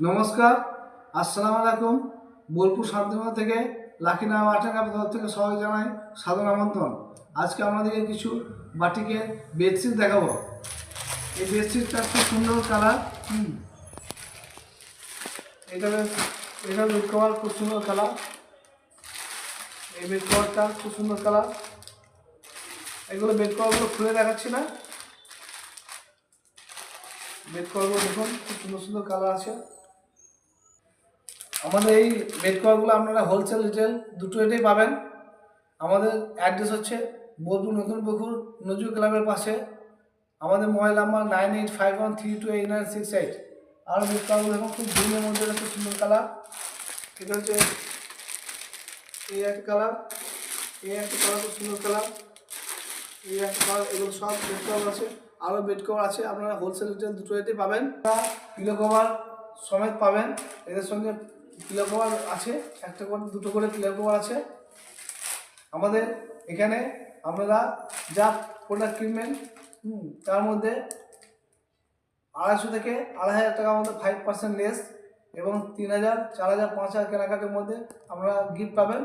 নমস্কার, আসসালামু আলাইকুম। বোলপুর শান্তিনিকেতন থেকে লাকি নাম আর্ট অ্যান্ড ক্রাফট থেকে সবাই জানাই সাদর আমন্ত্রণ। আজকে আমাদেরকে কিছু বাটিকে বেডশিট দেখাবো। এই বেডশিটটা খুব সুন্দর কালার। এটা বেড কভার খুব সুন্দর কালার। এই বেড কভারটা খুব সুন্দর কালার। এগুলো বেড কভারগুলো খুলে দেখাচ্ছি না। বেড কভারগুলো দেখুন, খুব সুন্দর সুন্দর কালার আছে। আমাদের এই বেড কভারগুলো আপনারা হোলসেল রিটেল দুটো রেটেই পাবেন। আমাদের অ্যাড্রেস হচ্ছে বোলপুর নতুন পুকুর নজরুল ক্লাবের পাশে। আমাদের মোবাইল নাম্বার 9851328968। আর বেড কভারগুলো এখন খুব ধুমের মধ্যে খুব সুন্দর কালার। এটা হচ্ছে এই একটা কালার, এই একটা কালার খুব সুন্দর কালার, এই একটা কালার। এগুলো সব বেড কভার আছে। আরও বেড কভার আছে, আপনারা হোলসেল রিটেল দুটো রেটেই পাবেন। পিলো কভার সমেত পাবেন। এদের সঙ্গে পিলো কভার আছে, একটা করে দুটো করে পিলো কভার আছে। আমাদের এখানে আপনারা যা প্রোডাক্ট কিনবেন তার মধ্যে 250 থেকে 2500 টাকার মধ্যে 5% লেস এবং 3000, 4000, 5000 কেনাকাটার মধ্যে আপনারা গিফট পাবেন।